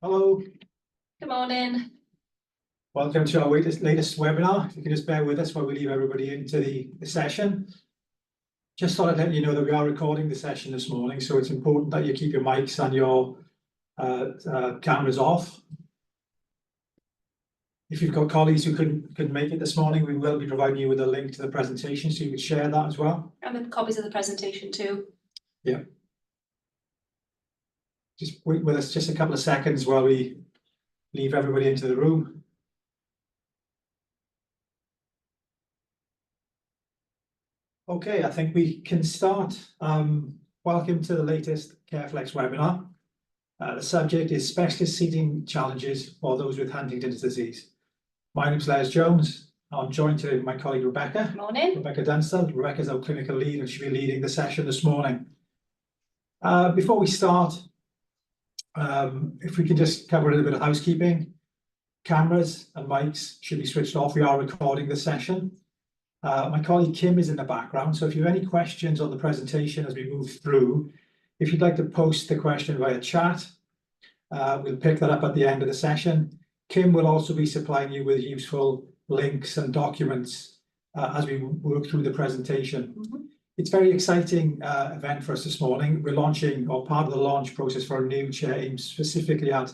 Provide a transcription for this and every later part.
Hello, Good morning. welcome to our latest webinar. If you can just bear with us while we leave everybody into the session. Just thought I'd let you know that we are recording the session this morning, so it's important that you keep your mics and your cameras off. If you've got colleagues who couldn't make it this morning, we will be providing you with a link to the presentation, so you can share that as well. And with copies of the presentation too. Yeah. Just wait with us just a couple of seconds while we leave everybody into the room. Okay, I think we can start. Welcome to the latest CareFlex webinar. The subject is specialist seating challenges for those with Huntington's disease. My name is Les Jones. I'm joined today with my colleague Rebecca. Good morning. Rebecca Dunstall. Rebecca's our clinical lead and she'll be leading the session this morning. Before we start, if we can just cover a little bit of housekeeping. Cameras and mics should be switched off. We are recording the session. My colleague Kim is in the background, so if you have any questions on the presentation as we move through, if you'd like to post the question via chat, we'll pick that up at the end of the session. Kim will also be supplying you with useful links and documents as we work through the presentation. It's a very exciting event for us this morning. We're launching, or part of the launch process for a new chair aimed specifically at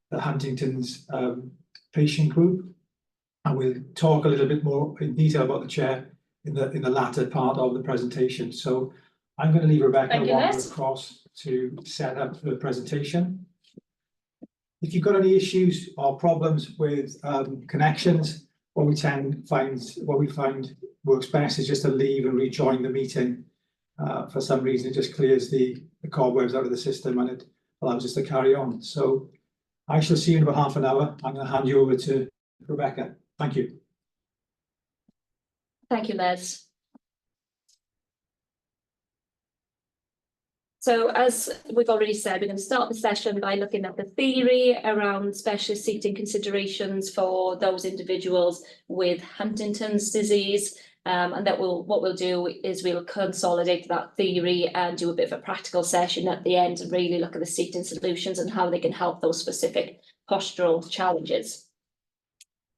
the Huntington's patient group. And we'll talk a little bit more in detail about the chair in the latter part of the presentation. So I'm going to leave Rebecca wander across to set up the presentation. If you've got any issues or problems with connections, what we find works best is just to leave and rejoin the meeting. For some reason, it just clears the cobwebs out of the system and it allows us to carry on. So I shall see you in about half an hour. I'm going to hand you over to Rebecca. Thank you. Thank you, Les. So as we've already said, we're going to start the session by looking at the theory around specialist seating considerations for those individuals with Huntington's disease. And what we'll do is we'll consolidate that theory and do a bit of a practical session at the end and really look at the seating solutions and how they can help those specific postural challenges.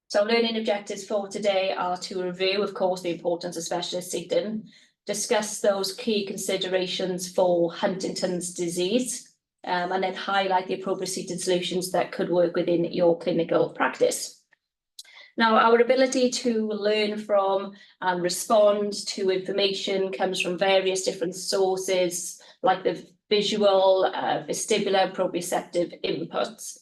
So learning objectives for today are to review, of course, the importance of specialist seating, discuss those key considerations for Huntington's disease, and then highlight the appropriate seating solutions that could work within your clinical practice. Now, our ability to learn from and respond to information comes from various different sources, like the visual, vestibular, proprioceptive inputs.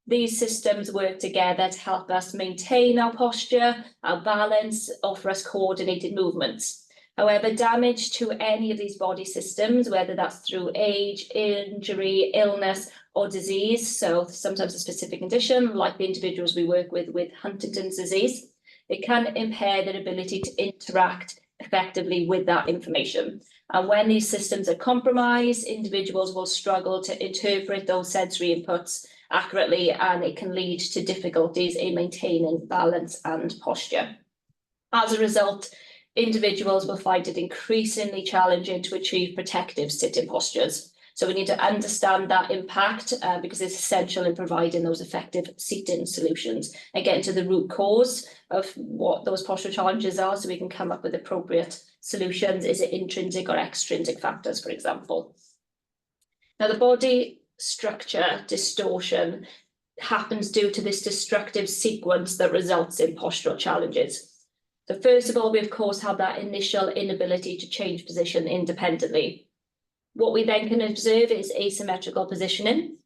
These systems work together to help us maintain our posture, our balance, offer us coordinated movements. However, damage to any of these body systems, whether that's through age, injury, illness, or disease, so sometimes a specific condition, like the individuals we work with Huntington's disease, it can impair their ability to interact effectively with that information. And when these systems are compromised, individuals will struggle to interpret those sensory inputs accurately, and it can lead to difficulties in maintaining balance and posture. As a result, individuals will find it increasingly challenging to achieve protective sitting postures. So we need to understand that impact because it's essential in providing those effective seating solutions and get into the root cause of what those postural challenges are so we can come up with appropriate solutions. Is it intrinsic or extrinsic factors, for example? Now, the body structure distortion happens due to this destructive sequence that results in postural challenges. So first of all, we of course have that initial inability to change position independently. What we then can observe is asymmetrical positioning.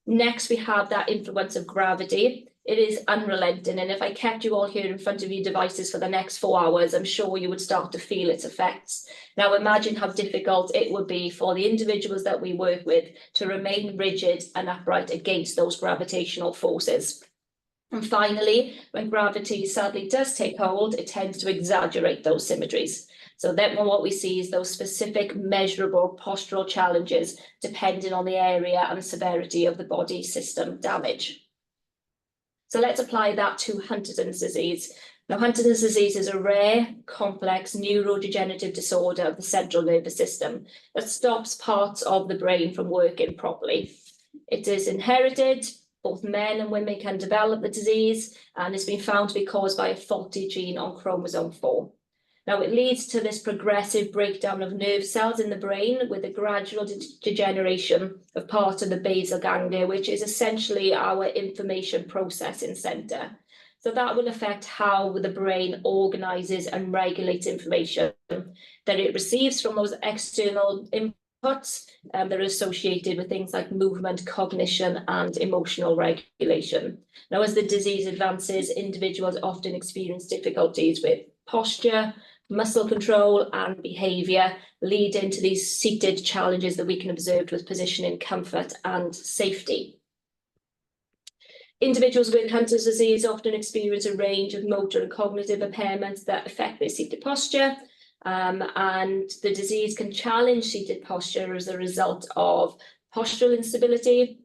Next, we have that influence of gravity. It is unrelenting, and if I kept you all here in front of your devices for the next 4 hours, I'm sure you would start to feel its effects. Now imagine how difficult it would be for the individuals that we work with to remain rigid and upright against those gravitational forces. And finally, when gravity sadly does take hold, it tends to exaggerate those symmetries. So then what we see is those specific measurable postural challenges depending on the area and severity of the body system damage. So let's apply that to Huntington's disease. Now, Huntington's disease is a rare, complex neurodegenerative disorder of the central nervous system that stops parts of the brain from working properly. It is inherited, Both men and women can develop the disease, and it's been found to be caused by a faulty gene on chromosome 4. Now, it leads to this progressive breakdown of nerve cells in the brain with a gradual degeneration of part of the basal ganglia, which is essentially our information processing center. So that will affect how the brain organizes and regulates information that it receives from those external inputs that are associated with things like movement, cognition, and emotional regulation. Now, as the disease advances, individuals often experience difficulties with posture, muscle control, and behavior, leading to these seated challenges that we can observe with positioning, comfort, and safety. Individuals with Huntington's disease often experience a range of motor and cognitive impairments that affect their seated posture, and the disease can challenge seated posture as a result of postural instability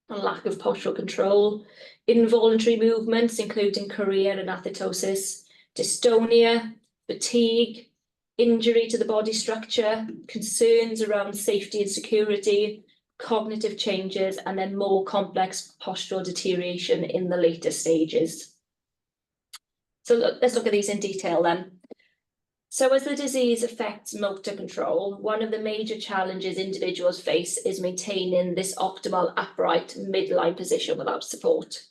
and lack of postural control, involuntary movements, including chorea and athetosis, dystonia, fatigue, injury to the body structure, concerns around safety and security, cognitive changes, and then more complex postural deterioration in the later stages. So let's look at these in detail then. So as the disease affects motor control, one of the major challenges individuals face is maintaining this optimal upright midline position without support.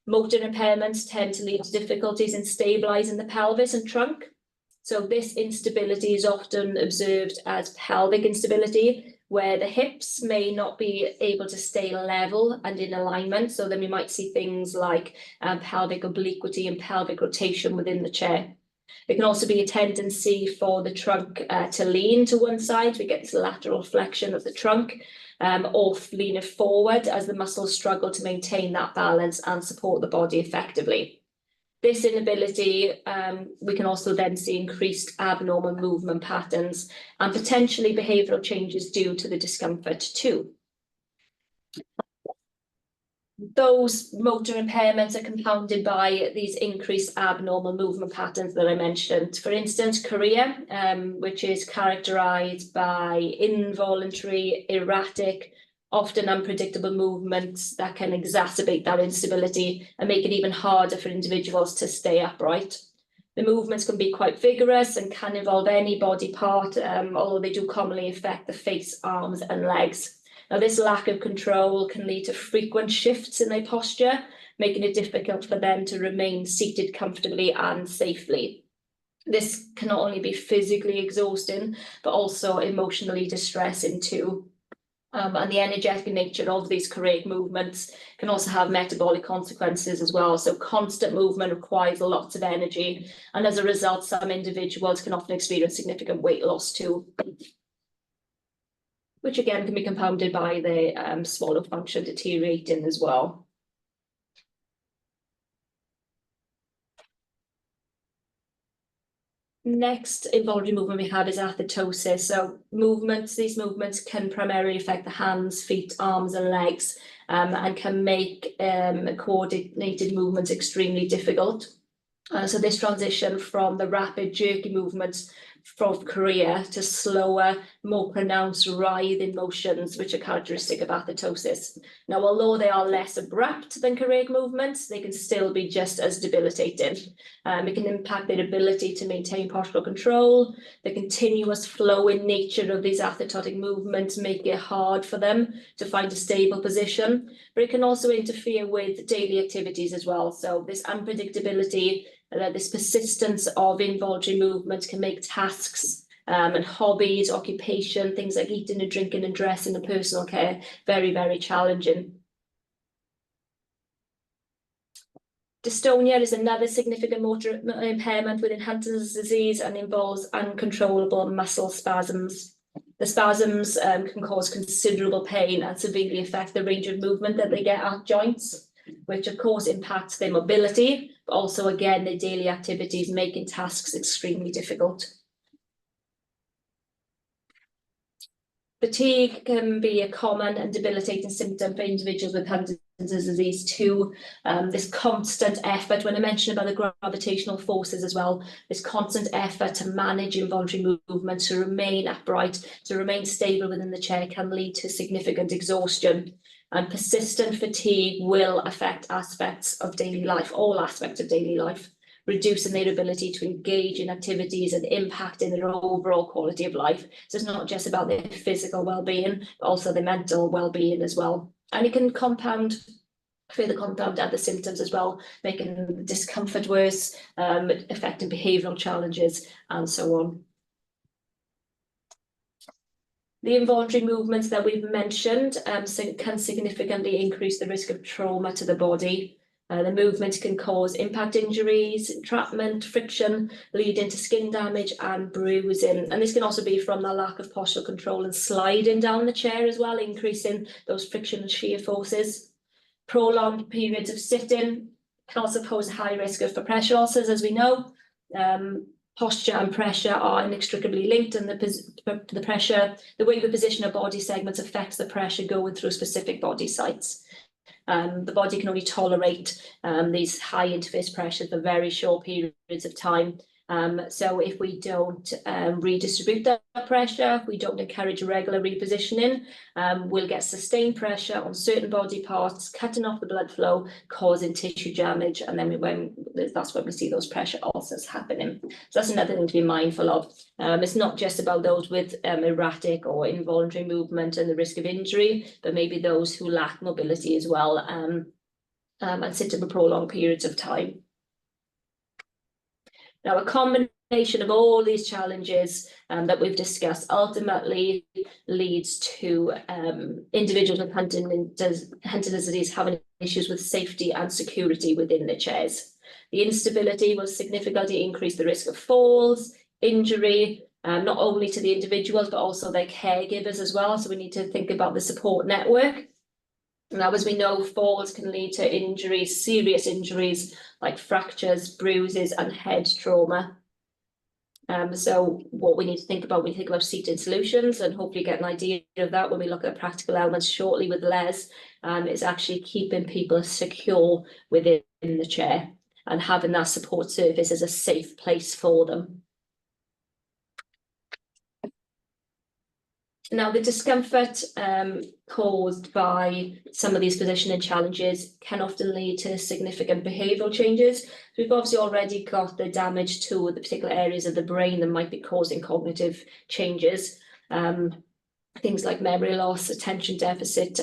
Motor impairments tend to lead to difficulties in stabilizing the pelvis and trunk. So this instability is often observed as pelvic instability, where the hips may not be able to stay level and in alignment. So then we might see things like pelvic obliquity and pelvic rotation within the chair. There can also be a tendency for the trunk to lean to one side. We get this lateral flexion of the trunk, or lean it forward as the muscles struggle to maintain that balance and support the body effectively. This inability, we can also then see increased abnormal movement patterns and potentially behavioural changes due to the discomfort too. Those motor impairments are compounded by these increased abnormal movement patterns that I mentioned. For instance, chorea, which is characterised by involuntary, erratic, often unpredictable movements that can exacerbate that instability and make it even harder for individuals to stay upright. The movements can be quite vigorous and can involve any body part, although they do commonly affect the face, arms, and legs. Now, this lack of control can lead to frequent shifts in their posture, making it difficult for them to remain seated comfortably and safely. This can not only be physically exhausting, but also emotionally distressing too. And the energetic nature of these choreic movements can also have metabolic consequences as well. So constant movement requires lots of energy. And as a result, some individuals can often experience significant weight loss too, which again can be compounded by the swallow function deteriorating as well. Next involuntary movement we have is athetosis. So these movements can primarily affect the hands, feet, arms, and legs, and can make coordinated movements extremely difficult. So this transition from the rapid jerky movements from chorea to slower, more pronounced writhing motions, which are characteristic of athetosis. Now, although they are less abrupt than choreic movements, they can still be just as debilitating. It can impact their ability to maintain postural control. The continuous flowing nature of these athetotic movements make it hard for them to find a stable position, but it can also interfere with daily activities as well. So this unpredictability, this persistence of involuntary movement can make tasks and hobbies, occupation, things like eating and drinking and dressing and personal care very, very challenging. Dystonia is another significant motor impairment within Huntington's disease and involves uncontrollable muscle spasms. The spasms can cause considerable pain and severely affect the range of movement that they get at joints, which of course impacts their mobility, but also again their daily activities, making tasks extremely difficult. Fatigue can be a common and debilitating symptom for individuals with Huntington's disease too. This constant effort, when I mentioned about the gravitational forces as well, this constant effort to manage involuntary movement, to remain upright, to remain stable within the chair, can lead to significant exhaustion. And persistent fatigue will affect aspects of daily life, all aspects of daily life, reducing their ability to engage in activities and impacting their overall quality of life. So it's not just about their physical well-being, but also their mental well-being as well. And it can further compound other symptoms as well, making discomfort worse, affecting behavioural challenges, and so on. The involuntary movements that we've mentioned can significantly increase the risk of trauma to the body. The movement can cause impact injuries, entrapment, friction, leading to skin damage and bruising. And this can also be from the lack of postural control and sliding down the chair as well, increasing those friction and shear forces. Prolonged periods of sitting can also pose a high risk for pressure ulcers, as we know. Posture and pressure are inextricably linked, and the pressure, the way we position our body segments affects the pressure going through specific body sites. The body can only tolerate these high interface pressures for very short periods of time. So if we don't redistribute that pressure, if we don't encourage regular repositioning, we'll get sustained pressure on certain body parts, cutting off the blood flow, causing tissue damage, and then that's when we see those pressure ulcers happening. So that's another thing to be mindful of. It's not just about those with erratic or involuntary movement and the risk of injury, but maybe those who lack mobility as well, and sit for prolonged periods of time. Now, a combination of all these challenges that we've discussed ultimately leads to individuals with Huntington's disease having issues with safety and security within the chairs. The instability will significantly increase the risk of falls, injury, not only to the individuals, but also their caregivers as well. So we need to think about the support network. Now, as we know, falls can lead to injuries, serious injuries like fractures, bruises, and head trauma. So what we need to think about when we think about seating solutions, and hopefully get an idea of that when we look at practical elements shortly with Les, is actually keeping people secure within the chair and having that support surface as a safe place for them. Now, the discomfort caused by some of these positioning challenges can often lead to significant behavioural changes. We've obviously already got the damage to the particular areas of the brain that might be causing cognitive changes. Things like memory loss, attention deficit,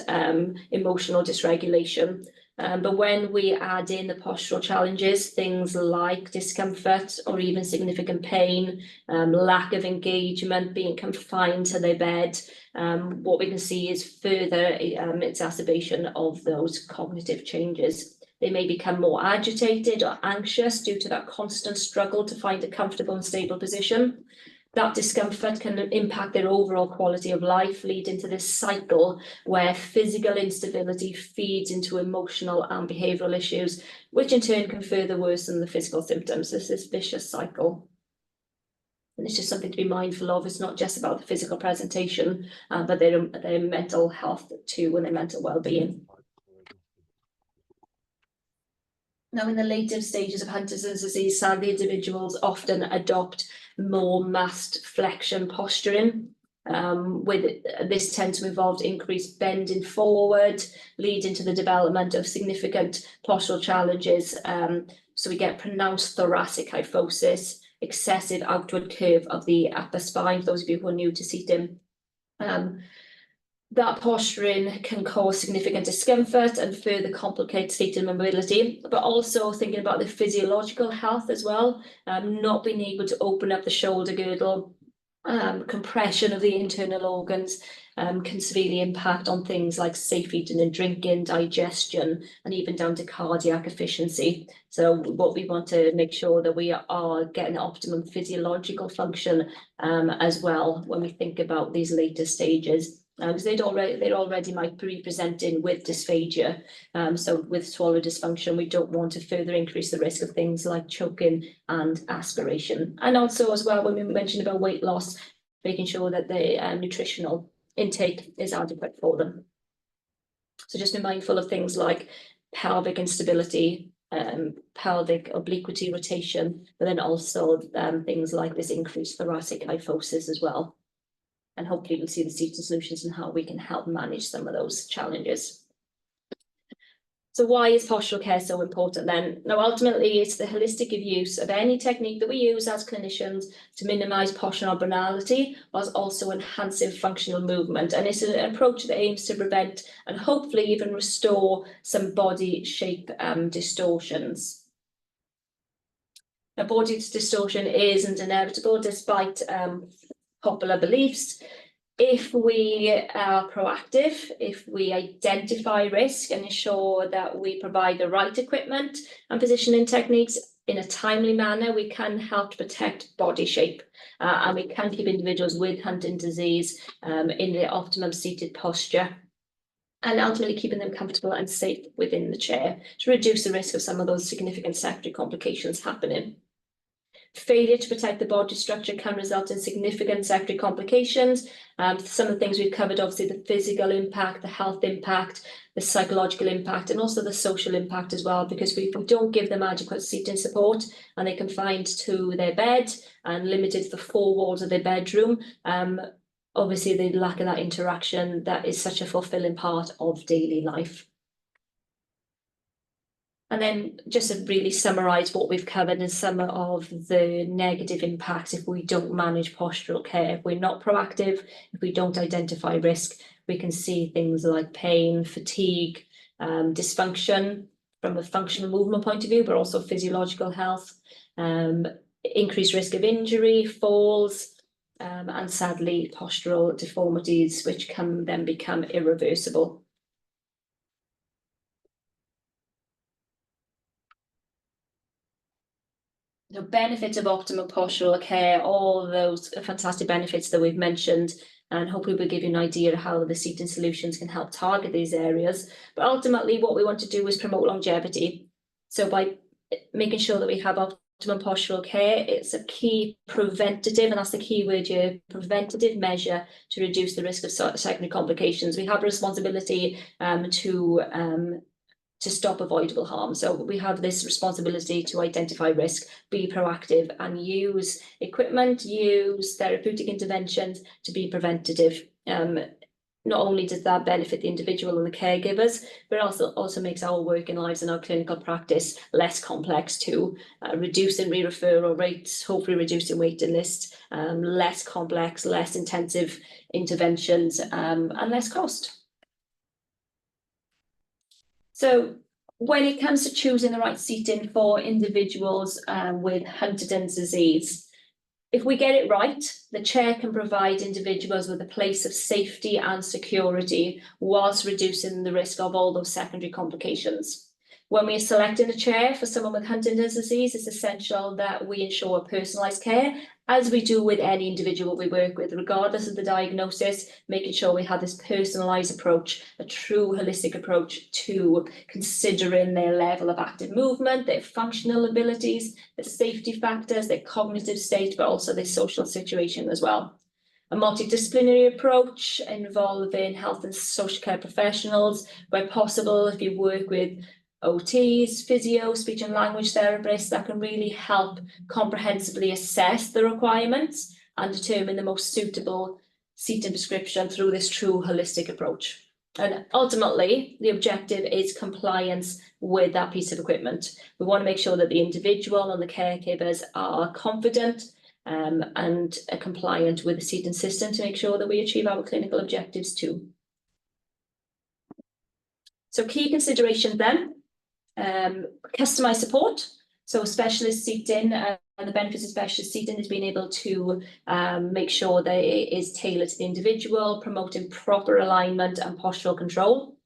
emotional dysregulation. But when we add in the postural challenges, things like discomfort or even significant pain, lack of engagement, being confined to their bed, what we can see is further exacerbation of those cognitive changes. They may become more agitated or anxious due to that constant struggle to find a comfortable and stable position. That discomfort can impact their overall quality of life, leading to this cycle where physical instability feeds into emotional and behavioural issues, which in turn can further worsen the physical symptoms. It's this vicious cycle. And it's just something to be mindful of. It's not just about the physical presentation, but their mental health too, and their mental well-being. Now, in the later stages of Huntington's disease, sadly, individuals often adopt more massed flexion posturing. With this tends to involve increased bending forward, leading to the development of significant postural challenges. So we get pronounced thoracic kyphosis, excessive outward curve of the upper spine, for those of you who are new to seating. That posturing can cause significant discomfort and further complicate seating mobility, but also thinking about the physiological health as well, not being able to open up the shoulder girdle, compression of the internal organs can severely impact on things like safe eating and drinking, digestion, and even down to cardiac efficiency. So what we want to make sure that we are getting optimum physiological function as well when we think about these later stages. Because they already might be presenting with dysphagia. So with swallow dysfunction, we don't want to further increase the risk of things like choking and aspiration. And also as well, when we mentioned about weight loss, making sure that the nutritional intake is adequate for them. So just be mindful of things like pelvic instability, pelvic obliquity rotation, but then also things like this increased thoracic kyphosis as well. And hopefully you'll see the seating solutions and how we can help manage some of those challenges. So why is postural care so important then? Now, ultimately, it's the holistic use of any technique that we use as clinicians to minimise postural abnormality, whilst also enhancing functional movement. And it's an approach that aims to prevent and hopefully even restore some body shape distortions. Now, body distortion isn't inevitable despite popular beliefs. If we are proactive, if we identify risk and ensure that we provide the right equipment and positioning techniques in a timely manner, we can help to protect body shape and we can keep individuals with Huntington's disease in the optimum seated posture, and ultimately keeping them comfortable and safe within the chair to reduce the risk of some of those significant secondary complications happening. Failure to protect the body structure can result in significant secondary complications. Some of the things we've covered, obviously the physical impact, the health impact, the psychological impact, and also the social impact as well, because if we don't give them adequate seating support and they're confined to their bed and limited to the four walls of their bedroom, obviously the lack of that interaction, that is such a fulfilling part of daily life. And then just to really summarise what we've covered and some of the negative impacts if we don't manage postural care. If we're not proactive, if we don't identify risk, we can see things like pain, fatigue, dysfunction from a functional movement point of view, but also physiological health, increased risk of injury, falls, and sadly postural deformities, which can then become irreversible. The benefits of optimal postural care, all those fantastic benefits that we've mentioned, and hopefully we'll give you an idea of how the seating solutions can help target these areas. But ultimately what we want to do is promote longevity. So by making sure that we have optimum postural care, it's a key preventative, and that's the key word here, preventative measure to reduce the risk of secondary complications. We have a responsibility to stop avoidable harm. So we have this responsibility to identify risk, be proactive, and use equipment, use therapeutic interventions to be preventative. Not only does that benefit the individual and the caregivers, but also makes our working lives and our clinical practice less complex too, reducing re-referral rates, hopefully reducing waiting lists, less complex, less intensive interventions, and less cost. So when it comes to choosing the right seating for individuals with Huntington's disease, if we get it right, the chair can provide individuals with a place of safety and security whilst reducing the risk of all those secondary complications. When we're selecting a chair for someone with Huntington's disease, it's essential that we ensure personalised care, as we do with any individual we work with, regardless of the diagnosis, making sure we have this personalised approach, a true holistic approach to considering their level of active movement, their functional abilities, the safety factors, their cognitive state, but also their social situation as well. A multidisciplinary approach involving health and social care professionals, where possible, if you work with OTs, physio, speech and language therapists, that can really help comprehensively assess the requirements and determine the most suitable seating prescription through this true holistic approach. And ultimately, the objective is compliance with that piece of equipment. We want to make sure that the individual and the caregivers are confident and compliant with the seating system to make sure that we achieve our clinical objectives too. So key considerations then. Customised support, so specialist seating, and the benefits of specialist seating is being able to make sure that it is tailored to the individual, promoting proper alignment and postural control.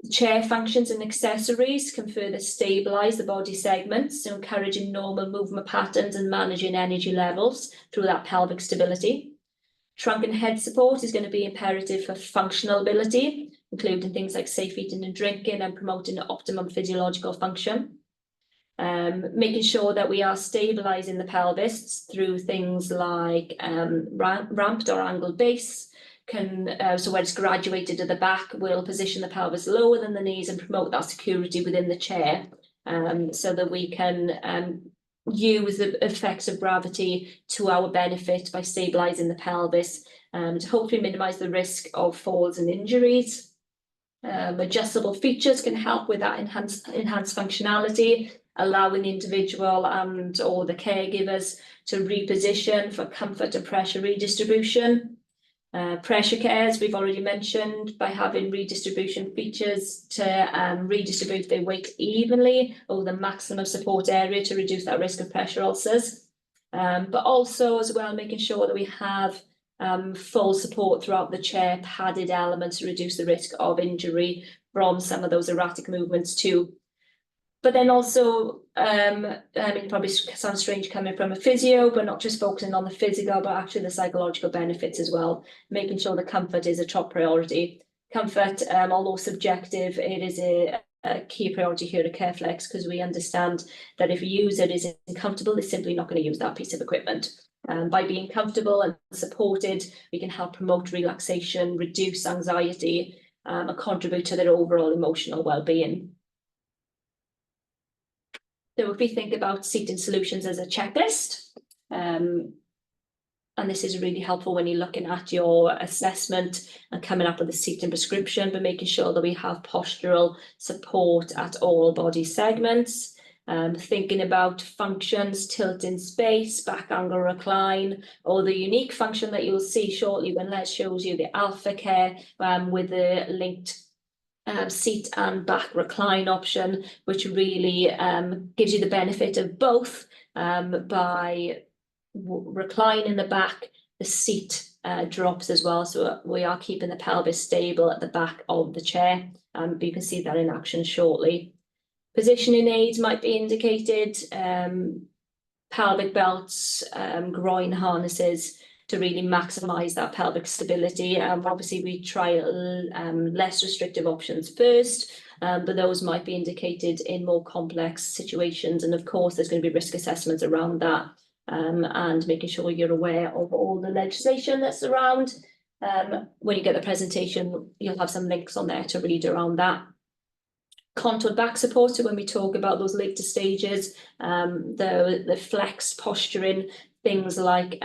The chair functions and accessories can further stabilise the body segments, so encouraging normal movement patterns and managing energy levels through that pelvic stability. Trunk and head support is going to be imperative for functional ability, including things like safe eating and drinking and promoting optimum physiological function. Making sure that we are stabilising the pelvis through things like ramped or angled base, so when it's graduated to the back, we'll position the pelvis lower than the knees and promote that security within the chair, so that we can use the effects of gravity to our benefit by stabilising the pelvis to hopefully minimise the risk of falls and injuries. Adjustable features can help with that enhanced functionality, allowing the individual and or the caregivers to reposition for comfort and pressure redistribution. Pressure care, as we've already mentioned, by having redistribution features to redistribute their weight evenly over the maximum support area to reduce that risk of pressure ulcers. But also as well, making sure that we have full support throughout the chair, padded elements to reduce the risk of injury from some of those erratic movements too. But then also, I mean, it probably sounds strange coming from a physio, but not just focusing on the physical, but actually the psychological benefits as well, making sure the comfort is a top priority. Comfort, although subjective, it is a key priority here at CareFlex, because we understand that if a user is uncomfortable, they're simply not going to use that piece of equipment. By being comfortable and supported, we can help promote relaxation, reduce anxiety, and contribute to their overall emotional well-being. So if we think about seating solutions as a checklist, and this is really helpful when you're looking at your assessment and coming up with a seating prescription, but making sure that we have postural support at all body segments. Thinking about functions, tilt in space, back angle recline, or the unique function that you'll see shortly when Les shows you the Alpha Care with the linked seat and back recline option, which really gives you the benefit of both. By reclining the back, the seat drops as well, so we are keeping the pelvis stable at the back of the chair. But you can see that in action shortly. Positioning aids might be indicated, pelvic belts, groin harnesses, to really maximize that pelvic stability. Obviously we try less restrictive options first, but those might be indicated in more complex situations. And of course, there's going to be risk assessments around that, and making sure you're aware of all the legislation that's around. When you get the presentation, you'll have some links on there to read around that. Contoured back support, so when we talk about those later stages, the flexed posturing, things like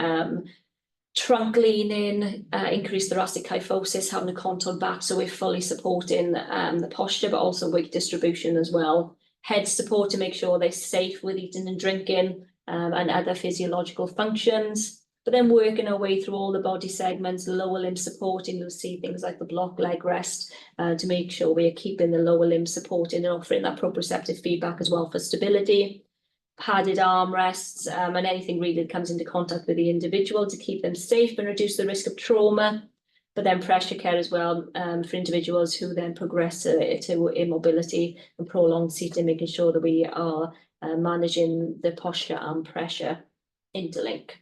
trunk leaning, increased thoracic kyphosis, having a contoured back, so we're fully supporting the posture, but also weight distribution as well. Head support to make sure they're safe with eating and drinking, and other physiological functions. But then working our way through all the body segments, lower limb supporting, you'll see things like the block leg rest, to make sure we are keeping the lower limb supporting and offering that proprioceptive feedback as well for stability. Padded arm rests, and anything really that comes into contact with the individual to keep them safe and reduce the risk of trauma. But then pressure care as well, for individuals who then progress to immobility and prolonged seating, making sure that we are managing the posture and pressure interlink.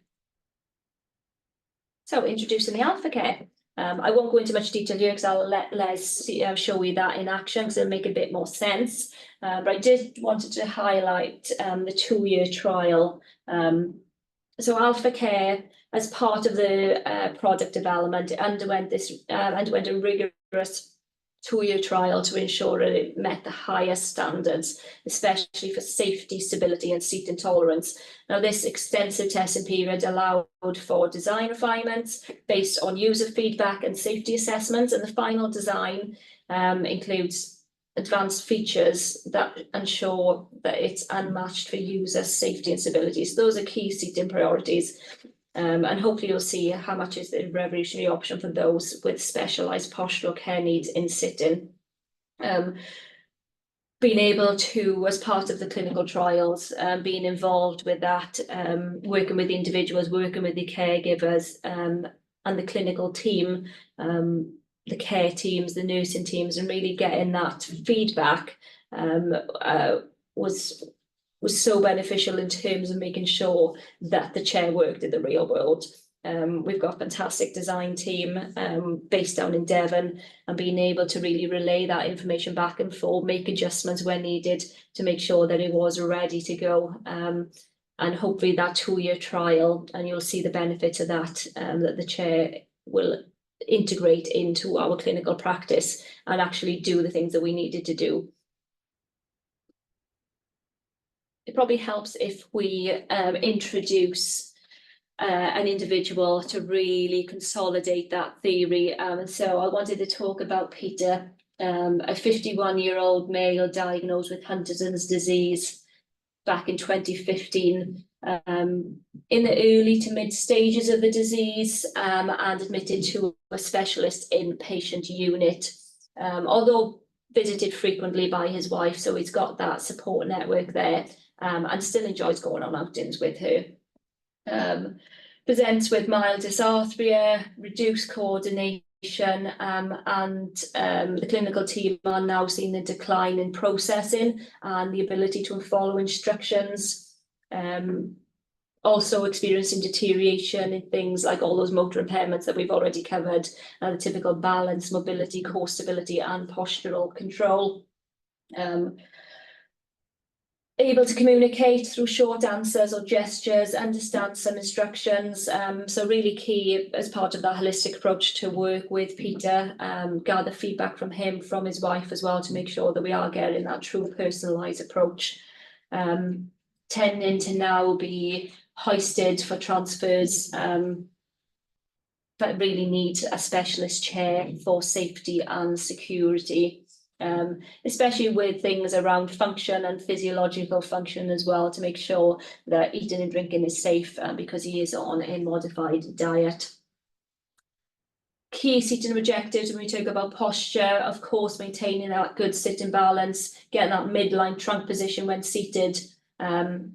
So introducing the Alpha Care. I won't go into much detail here because I'll let Les show you that in action, because it'll make a bit more sense. But I did wanted to highlight the 2-year trial. So Alpha Care, as part of the product development, underwent a rigorous 2-year trial to ensure that it met the highest standards, especially for safety, stability, and seat intolerance. Now, this extensive testing period allowed for design refinements based on user feedback and safety assessments, and the final design includes advanced features that ensure that it's unmatched for user safety and stability. So those are key seating priorities. And hopefully you'll see how much is a revolutionary option for those with specialised postural care needs in sitting. Being able to, as part of the clinical trials, being involved with that, working with the individuals, working with the caregivers, and the clinical team, the care teams, the nursing teams, and really getting that feedback was so beneficial in terms of making sure that the chair worked in the real world. We've got a fantastic design team based down in Devon, and being able to really relay that information back and forth, make adjustments when needed to make sure that it was ready to go. And hopefully that 2-year trial, and you'll see the benefits of that, that the chair will integrate into our clinical practice and actually do the things that we needed to do. It probably helps if we introduce an individual to really consolidate that theory. And so I wanted to talk about Peter a 51-year-old male diagnosed with Huntington's disease back in 2015, in the early to mid stages of the disease, and admitted to a specialist inpatient unit, although visited frequently by his wife, so he's got that support network there, and still enjoys going on outings with her. Presents with mild dysarthria, reduced coordination, and the clinical team are now seeing a decline in processing and the ability to follow instructions. Also experiencing deterioration in things like all those motor impairments that we've already covered, the typical balance, mobility, core stability, and postural control. Able to communicate through short answers or gestures, understand some instructions. So really key as part of that holistic approach to work with Peter, gather feedback from him, from his wife as well, to make sure that we are getting that true personalised approach. Tending to now be hoisted for transfers, but really need a specialist chair for safety and security. Especially with things around function and physiological function as well, to make sure that eating and drinking is safe, because he is on a modified diet. Key seating objectives when we talk about posture, of course, maintaining that good sitting balance, getting that midline trunk position when seated, and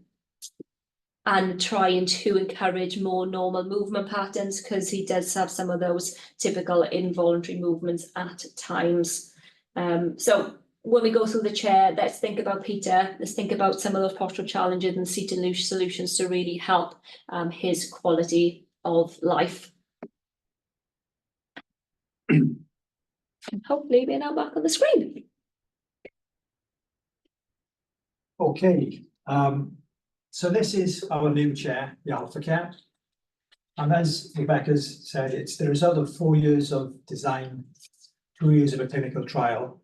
trying to encourage more normal movement patterns, because he does have some of those typical involuntary movements at times. So when we go through the chair, let's think about Peter, let's think about some of those postural challenges and seating solutions to really help his quality of life. And hopefully we're now back on the screen. Okay, so this is our new chair, the Alpha Care. And as Rebecca's said, it's the result of 4 years of design, 2 years of a clinical trial,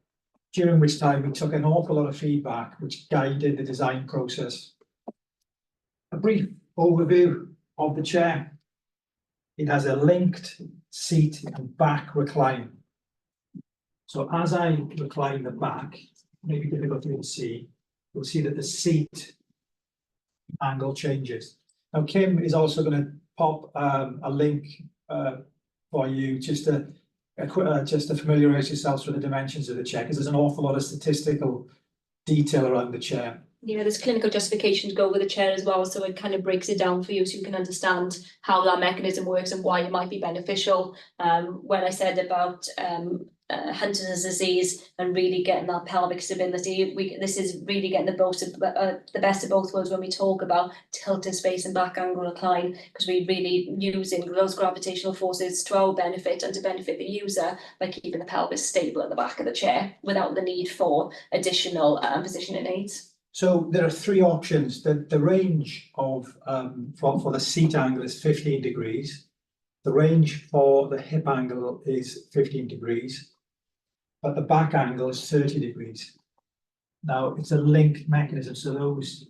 during which time we took an awful lot of feedback which guided the design process. A brief overview of the chair. It has a linked seat and back recline. So as I recline the back, maybe difficult for you to see, you'll see that the seat angle changes. Now Kim is also going to pop a link for you just to familiarise yourselves with the dimensions of the chair, because there's an awful lot of statistical detail around the chair. Yeah, there's clinical justification to go with the chair as well, so it kind of breaks it down for you so you can understand how that mechanism works and why it might be beneficial. When I said about Huntington's disease and really getting that pelvic stability, this is really getting the best of both worlds when we talk about tilt in space and back angle recline, because we're really using those gravitational forces to our benefit and to benefit the user by keeping the pelvis stable at the back of the chair without the need for additional positioning aids. So there are 3 options. The range of for the seat angle is 15 degrees. The range for the hip angle is 15 degrees, but the back angle is 30 degrees. Now it's a linked mechanism, so those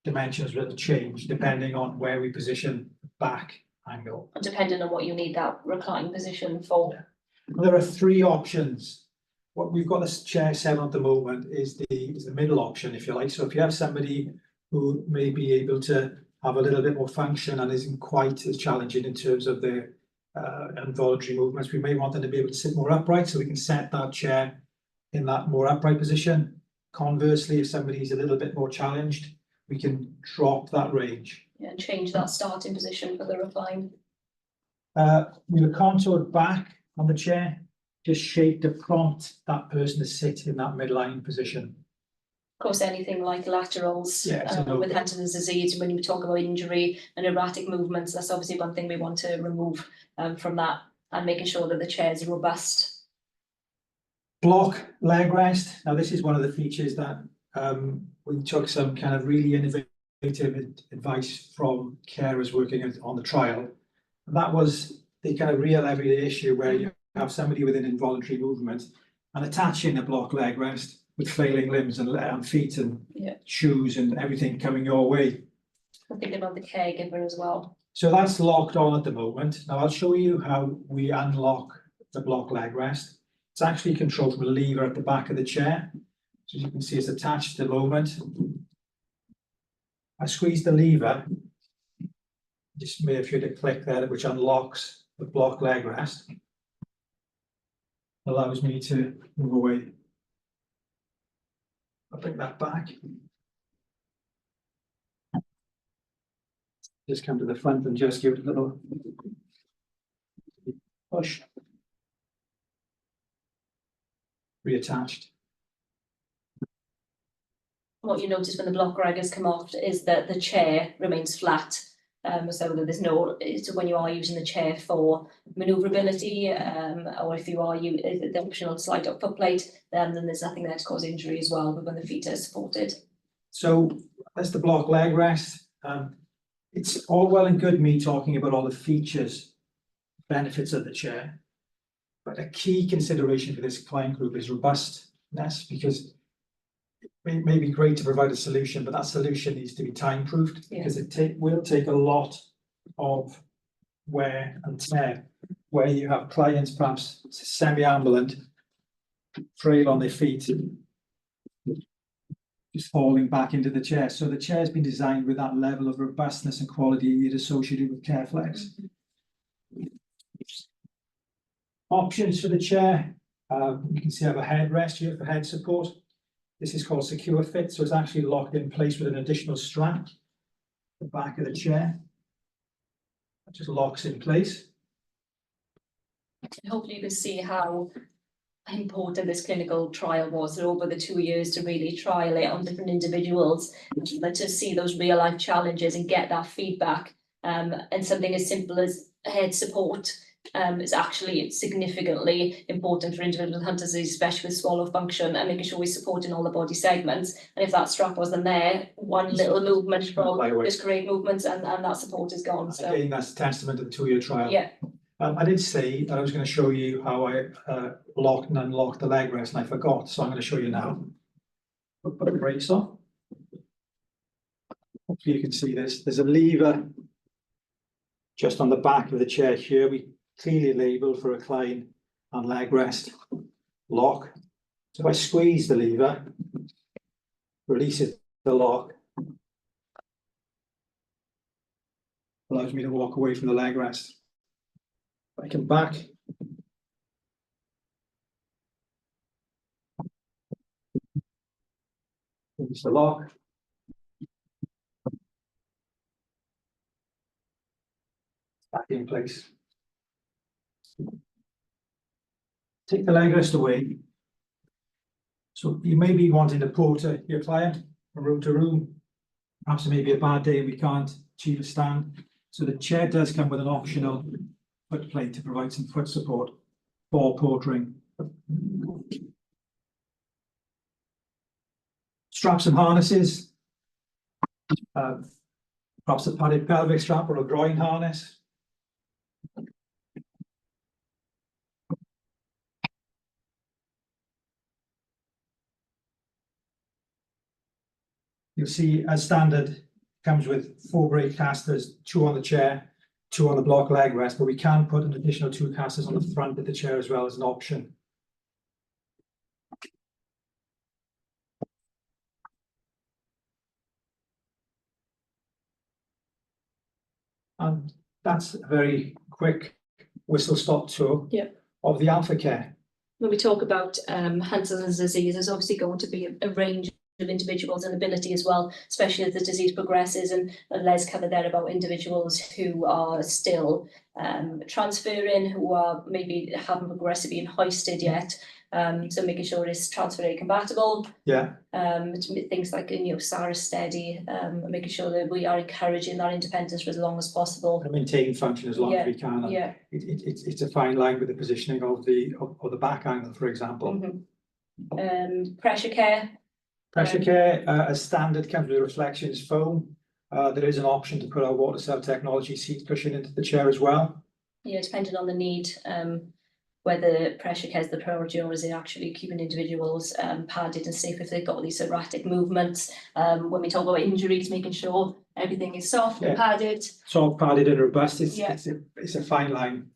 dimensions will change depending on where we position the back angle. And depending on what you need that recline position for. Yeah. Well, there are 3 options. What we've got this chair set on at the moment is the middle option, if you like. So if you have somebody who may be able to have a little bit more function and isn't quite as challenging in terms of their involuntary movements, we may want them to be able to sit more upright, so we can set that chair in that more upright position. Conversely, if somebody's a little bit more challenged, we can drop that range. Yeah, and change that starting position for the recline. With a contoured back on the chair, just shaped to prompt that person to sit in that midline position. Of course, anything like laterals, Yeah, with Huntington's disease, when you talk about injury and erratic movements, that's obviously one thing we want to remove from that, and making sure that the chair is robust. Block leg rest. Now this is one of the features that we took some kind of really innovative advice from carers working on the trial. And that was the kind of real everyday issue where you have somebody with an involuntary movement and attaching a block leg rest with flailing limbs and feet and shoes and everything coming your way. I'm thinking about the caregiver as well. So that's locked on at the moment. Now I'll show you how we unlock the block leg rest. It's actually controlled from a lever at the back of the chair. So as you can see, it's attached at the moment. I squeeze the lever, just wait for you to click there, which unlocks the block leg rest. Allows me to move away. I'll bring that back. Just come to the front and just give it a little push. Reattached. What you notice when the block leg has come off is that the chair remains flat. So that there's no, so when you are using the chair for manoeuvrability, or if you are using the optional slide up foot plate, then there's nothing there to cause injury as well, but when the feet are supported. So that's the block leg rest. It's all well and good me talking about all the features, benefits of the chair, but a key consideration for this client group is robustness, because it may be great to provide a solution, but that solution needs to be time-proofed, because it will take a lot of wear and tear, where you have clients perhaps semi-ambulant, frail on their feet, just falling back into the chair. So the chair has been designed with that level of robustness and quality you'd associated with CareFlex. Options for the chair. You can see I have a headrest here for head support. This is called Secure Fit, so it's actually locked in place with an additional strap at the back of the chair. It just locks in place. Hopefully you can see how important this clinical trial was over the 2 years to really trial it on different individuals, but to see those real life challenges and get that feedback, and something as simple as head support is actually significantly important for individuals with Huntington's disease, especially with swallow function, and making sure we're supporting all the body segments. And if that strap wasn't there, one little movement from just great movements and that support is gone. So again, that's a testament to the 2-year trial. Yeah. I did say that I was going to show you how I locked and unlocked the leg rest, and I forgot, so I'm going to show you now. Put the brakes on. Hopefully you can see this. There's a lever just on the back of the chair here. We clearly labelled for recline and leg rest lock. So if I squeeze the lever, releases the lock, allows me to walk away from the leg rest. If I come back, release the lock. Back in place. Take the leg rest away. So you may be wanting to porter your client from room to room. Perhaps it may be a bad day and we can't achieve a stand. So the chair does come with an optional foot plate to provide some foot support for portering. Straps and harnesses. Perhaps a padded pelvic strap or a groin harness. You'll see, as standard, comes with 4 brake casters, 2 on the chair, 2 on the block leg rest, but we can put an additional 2 casters on the front of the chair as well as an option. And that's a very quick whistle-stop tour of the Alpha Care. When we talk about Huntington's disease, there's obviously going to be a range of individuals and ability as well, especially as the disease progresses, and Les covered there about individuals who are still transferring, who are maybe haven't progressively been hoisted yet. So making sure it's transfer rate compatible. Things like SARA steady, making sure that we are encouraging that independence for as long as possible. And maintain function as long as we can. And it's a fine line with the positioning of the back angle, for example. Pressure care. Pressure care, as standard, comes with reflections foam. There is an option to put our water cell technology seat cushion into the chair as well. Yeah, depending on the need, whether pressure care is the priority or is it actually keeping individuals padded and safe if they've got these erratic movements. When we talk about injuries, making sure everything is soft and padded. Soft, padded and robust, it's a fine line.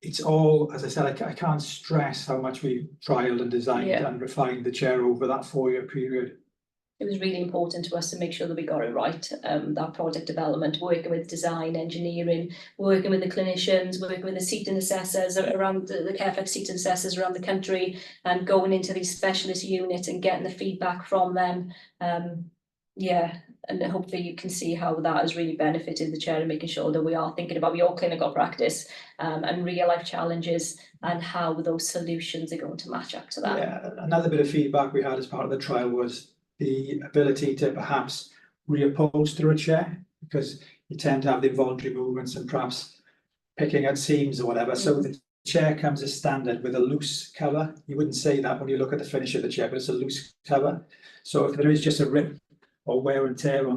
it's all, as I said, I can't stress how much we trialed and designed Yeah. and refined the chair over that 4-year period. It was really important to us to make sure that we got it right. That product development, working with design, engineering, working with the clinicians, working with the seating assessors around the CareFlex seating assessors around the country, and going into these specialist units and getting the feedback from them. Yeah, and hopefully you can see how that has really benefited the chair and making sure that we are thinking about your clinical practice and real life challenges and how those solutions are going to match up to that. Yeah, another bit of feedback we had as part of the trial was the ability to perhaps reupholster a chair, because you tend to have the involuntary movements and perhaps picking at seams or whatever. So the chair comes as standard with a loose cover. You wouldn't say that when you look at the finish of the chair, but it's a loose cover. So if there is just a rip or wear and tear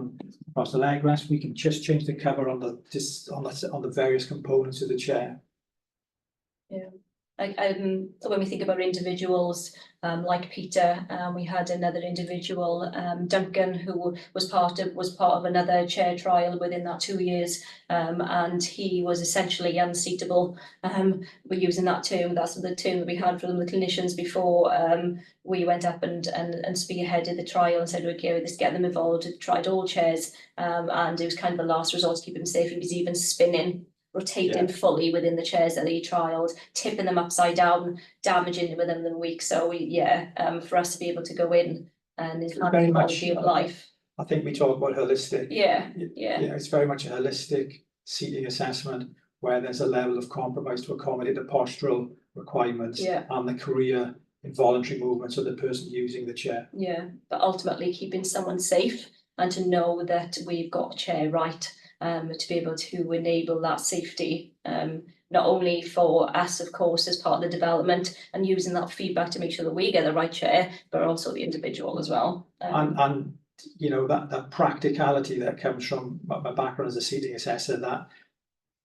across the leg rest, we can just change the cover on the various components of the chair. Yeah. When we think about individuals like Peter, we had another individual, Duncan, who was part of another chair trial within that 2 years, and he was essentially unseatable. We're using that term. That's the term that we had from the clinicians before we went up and spearheaded the trial and said, okay, let's get them involved. We tried all chairs, and it was kind of the last resort to keep him safe. He was even spinning, rotating fully within the chairs that he trialed, tipping them upside down, damaging them within a week. So for us to be able to go in and enhance the quality of life. I think we talk about holistic. Yeah. It's very much a holistic seating assessment where there's a level of compromise to accommodate the postural requirements and the career involuntary movements of the person using the chair. Yeah, but ultimately keeping someone safe and to know that we've got a chair right. To be able to enable that safety, not only for us, of course, as part of the development and using that feedback to make sure that we get the right chair, but also the individual as well. And you know, that practicality that comes from my background as a seating assessor, that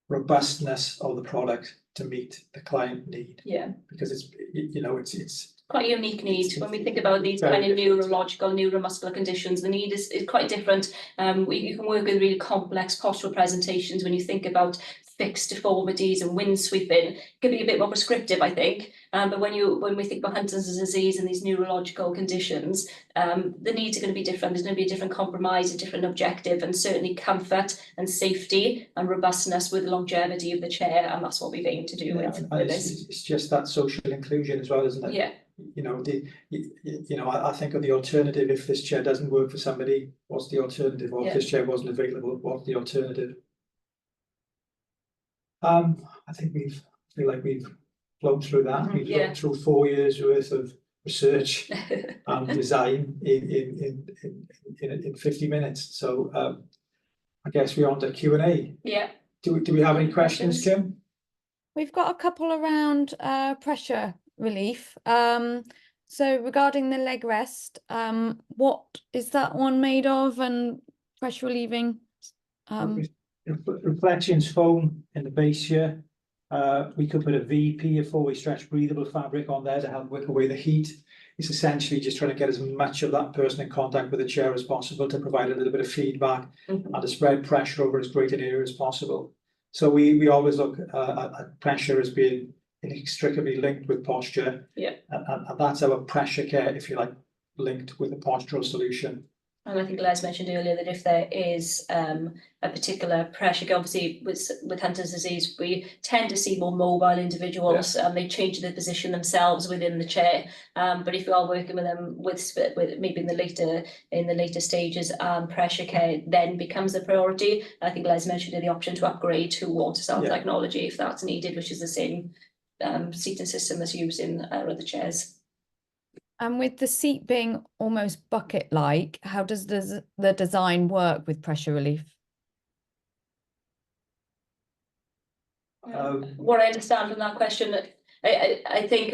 robustness of the product to meet the client need. Yeah, because it's quite a unique need. When we think about these kind of neurological, neuromuscular conditions, the need is quite different. You can work with really complex postural presentations when you think about fixed deformities and wind sweeping. It can be a bit more prescriptive, I think. But when we think about Huntington's disease and these neurological conditions, the needs are going to be different. There's going to be a different compromise, a different objective, and certainly comfort and safety and robustness with longevity of the chair. And that's what we've aimed to do with this. It's just that social inclusion as well, isn't it? Yeah. You know, I think of the alternative. If this chair doesn't work for somebody, what's the alternative? Or if this chair wasn't available, what's the alternative? I think feel like we've flown through that. We've flown through 4 years worth of research and design in 50 minutes. So I guess we're on to Q&A. Yeah. Do we have any questions, Kim? We've got a couple around pressure relief. So regarding the leg rest, what is that one made of, and pressure relieving? Reflections foam in the base here. We could put a VP, a four-way stretch breathable fabric on there to help wick away the heat. It's essentially just trying to get as much of that person in contact with the chair as possible to provide a little bit of feedback and to spread pressure over as great an area as possible. So we always look at pressure as being inextricably linked with posture. Yeah. And that's our pressure care, if you like, linked with a postural solution. And I think Les mentioned earlier that if there is a particular pressure, obviously with Huntington's disease, we tend to see more mobile individuals, and they change their position themselves within the chair. But if you are working with them with maybe in the later stages, pressure care then becomes a priority. I think Les mentioned the option to upgrade to water cell technology if that's needed, which is the same seating system that's used in other chairs. And with the seat being almost bucket-like, how does the design work with pressure relief? What I understand from that question, I think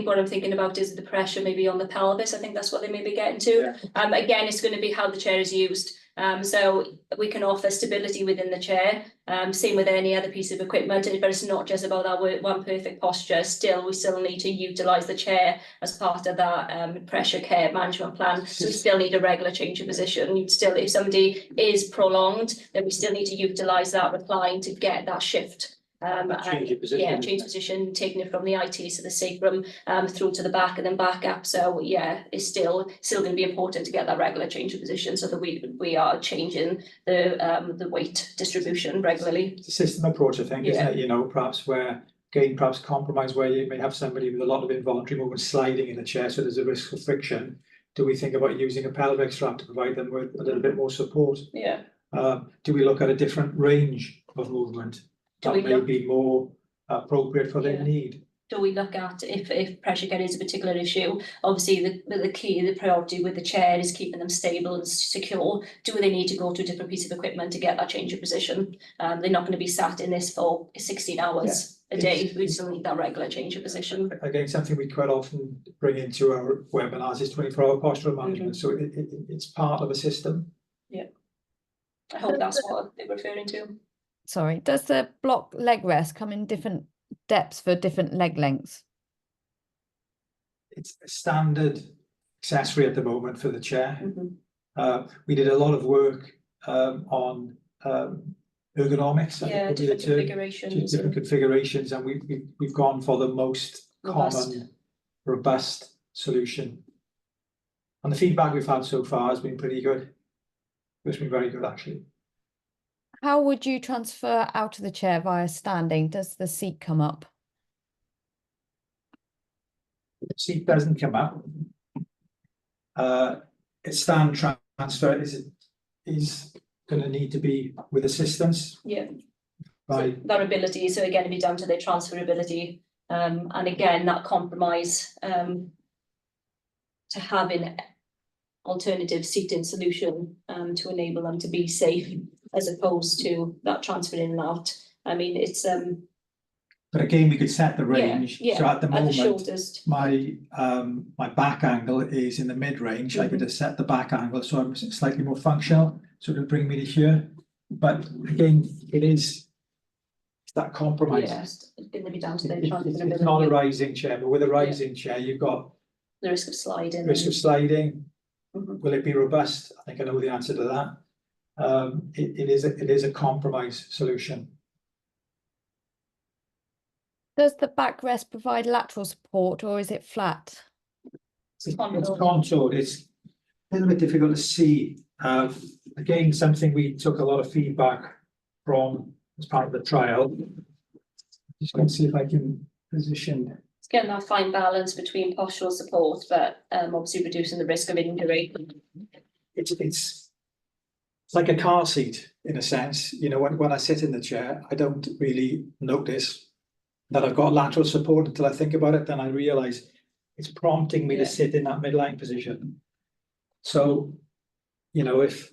what I'm thinking about is the pressure maybe on the pelvis. I think that's what they may be getting to. Again, it's going to be how the chair is used. So we can offer stability within the chair, same with any other piece of equipment, but it's not just about that one perfect posture. We still need to utilise the chair as part of that pressure care management plan. So we still need a regular change of position. If somebody is prolonged, then we still need to utilise that recline to get that shift Change your position. Yeah, change position, taking it from the IT, so the sacrum, through to the back and then back up. So yeah, it's still going to be important to get that regular change of position so that we are changing the weight distribution regularly. It's a system approach, I think, isn't it? You know, perhaps perhaps compromise where you may have somebody with a lot of involuntary movement sliding in the chair, so there's a risk of friction. Do we think about using a pelvic strap to provide them with a little bit more support? Yeah. Do we look at a different range of movement that may be more appropriate for their need? Do we look at if pressure care is a particular issue? Obviously, the priority with the chair is keeping them stable and secure. Do they need to go to a different piece of equipment to get that change of position? They're not going to be sat in this for 16 hours a day. We still need that regular change of position. Again, something we quite often bring into our webinars is 24-hour postural management. So it's part of a system. Yeah. I hope that's what they're referring to. Sorry, does the block leg rest come in different depths for different leg lengths? It's a standard accessory at the moment for the chair. We did a lot of work on ergonomics. Different configurations, and we've gone for the most common, robust solution. And the feedback we've had so far has been pretty good. It's been very good, actually. How would you transfer out of the chair via standing? Does the seat come up? The seat doesn't come up. Its stand transfer is going to need to be with assistance. Yeah. So their ability, so again, it'd be down to their transferability, and again that compromise to having alternative seating solution to enable them to be safe, as opposed to that transfer in and out. I mean, it's but again, we could set the range. So at the moment, my back angle is in the mid range. I could just set the back angle so I'm slightly more functional, so it'll bring me to here. But again, it's that compromise. Yes, it's going to be down to their transferability. It's not a rising chair, but with a rising chair, you've got the risk of sliding. Will it be robust? I think I know the answer to that. It is a compromise solution. Does the backrest provide lateral support, or is it flat? It's contoured. It's a little bit difficult to see. Again, something we took a lot of feedback from as part of the trial. Just going to see if I can position. It's getting that fine balance between postural support, but obviously reducing the risk of injury. It's like a car seat in a sense. You know, when I sit in the chair, I don't really notice that I've got lateral support until I think about it. Then I realise it's prompting me to sit in that midline position. So, you know, if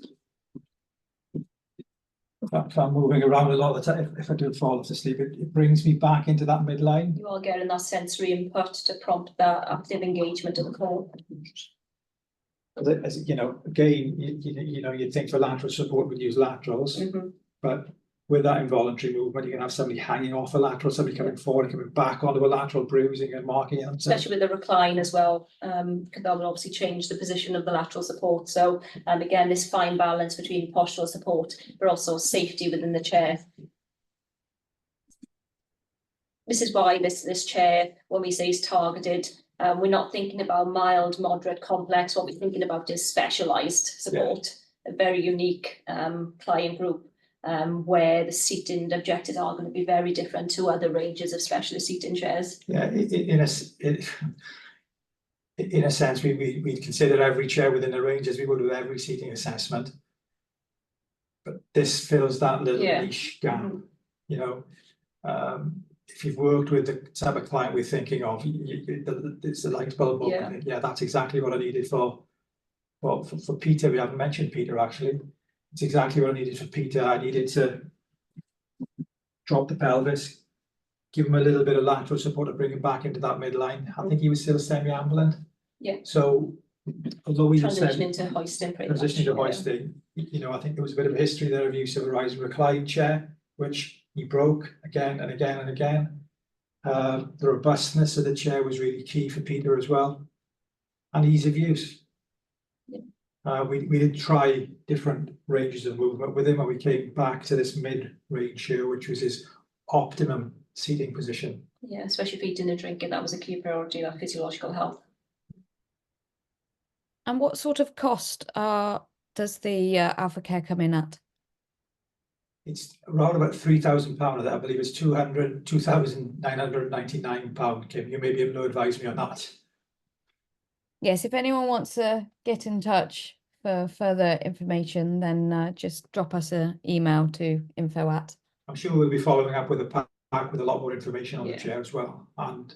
I'm moving around a lot of the time, if I do fall off asleep, it brings me back into that midline. You are getting that sensory input to prompt that active engagement of the core. As you know, again, you know, you'd think for lateral support we'd use laterals, but with that involuntary movement, you can have somebody hanging off a lateral, somebody coming forward and coming back onto a lateral, bruising and marking it. Especially with the recline as well, because that will obviously change the position of the lateral support. So again, this fine balance between postural support, but also safety within the chair. This is why this chair, when we say is targeted, we're not thinking about mild, moderate, complex. What we're thinking about is specialised support, a very unique client group. Where the seating objectives are going to be very different to other ranges of specialist seating chairs. Yeah, in a sense, we consider every chair within the range as we would with every seating assessment. But this fills that little niche gap. You know, if you've worked with the type of client we're thinking of, it's the light bulb moment. Yeah, that's exactly what I needed for Peter. We haven't mentioned Peter actually. It's exactly what I needed for Peter. I needed to drop the pelvis, give him a little bit of lateral support to bring him back into that midline. I think he was still semi-ambulant. Yeah. So although we transitioning to hoisting, you know, I think there was a bit of a history there of use of a rise and recline chair, which he broke again and again and again. The robustness of the chair was really key for Peter as well, and ease of use. We did try different ranges of movement with him, and we came back to this mid-range here, which was his optimum seating position. Yeah, especially for eating and drinking, that was a key priority, that physiological health. And what sort of cost does the Alpha Care come in at? It's around about £3,000. I believe it's £2,999. Kim, you may be able to advise me on that. Yes, if anyone wants to get in touch for further information, then just drop us an email to info@. I'm sure we'll be following up with a pack with a lot more information on the Yeah. chair as well, and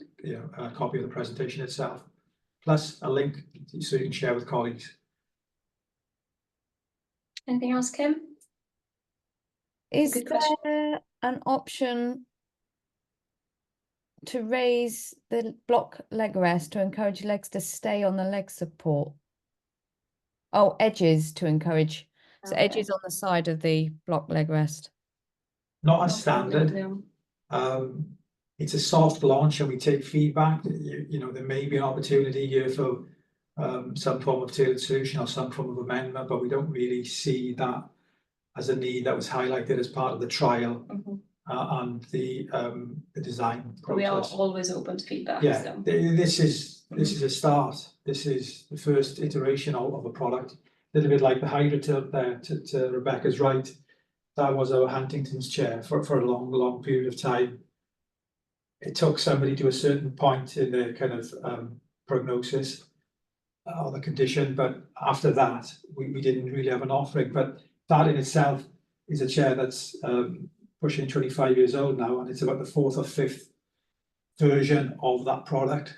a copy of the presentation itself, plus a link so you can share with colleagues. Anything else, Kim? Is Good question. there an option to raise the block leg rest to encourage legs to stay on the leg support? Oh, edges to encourage. So Okay. edges on the side of the block leg rest. Not as standard. No. It's a soft launch, and we take feedback. You know, there may be an opportunity here for some form of tailored solution or some form of amendment, but we don't really see that as a need that was highlighted as part of the trial and the design process. We are always open to feedback. Yeah, So. this is a start. This is the first iteration of a product. A little bit like the Hydra tilt there. To Rebecca's right, that was our Huntington's chair for a long period of time. It took somebody to a certain point in their kind of prognosis or the condition, but after that, we didn't really have an offering. But that in itself is a chair that's pushing 25 years old now, and it's about the 4th or 5th version of that product.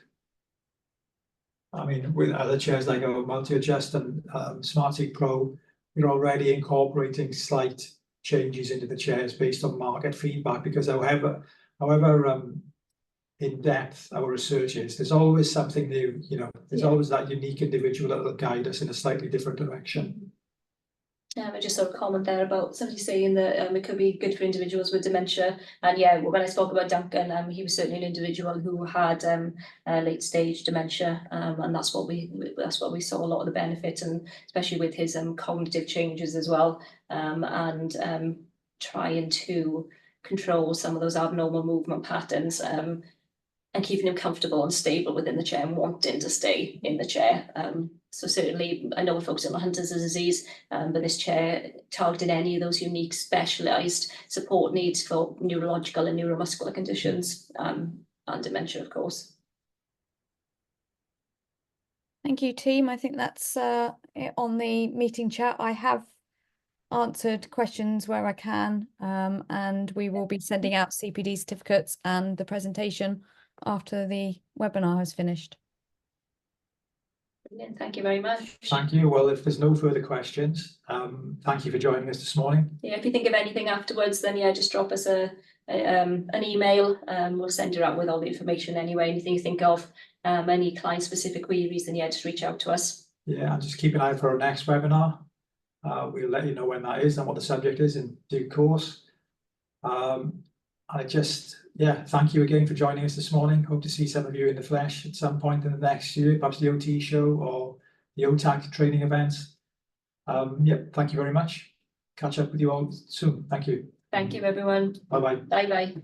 I mean, with other chairs like our multi-adjust and SmartSeat Pro, we're already incorporating slight changes into the chairs based on market feedback, because however in depth our research is, there's always something new. There's always that unique individual that will guide us in a slightly different direction. I just sort of comment there about somebody saying that it could be good for individuals with dementia. And yeah, when I spoke about Duncan, he was certainly an individual who had late stage dementia, and that's what we saw a lot of the benefit, and especially with his cognitive changes as well, and trying to control some of those abnormal movement patterns. And keeping him comfortable and stable within the chair and wanting to stay in the chair. So certainly, I know we're focusing on Huntington's disease, but this chair targeted any of those unique specialised support needs for neurological and neuromuscular conditions, and dementia, of course. Thank you, team. I think that's it on the meeting chat. I have answered questions where I can, and we will be sending out CPD certificates and the presentation after the webinar has finished. Brilliant. Thank you very much. Thank you. Well, if there's no further questions, thank you for joining us this morning. Yeah, if you think of anything afterwards, then yeah, just drop us an email. We'll send you out with all the information anyway. Anything you think of, any client-specific queries, then yeah, just reach out to us. Yeah, and just keep an eye for our next webinar. We'll let you know when that is and what the subject is in due course. Thank you again for joining us this morning. Hope to see some of you in the flesh at some point in the next year, perhaps the OT show or the OTAC training events. Thank you very much. Catch up with you all soon. Thank you. Thank you, everyone. Bye-bye. Bye-bye.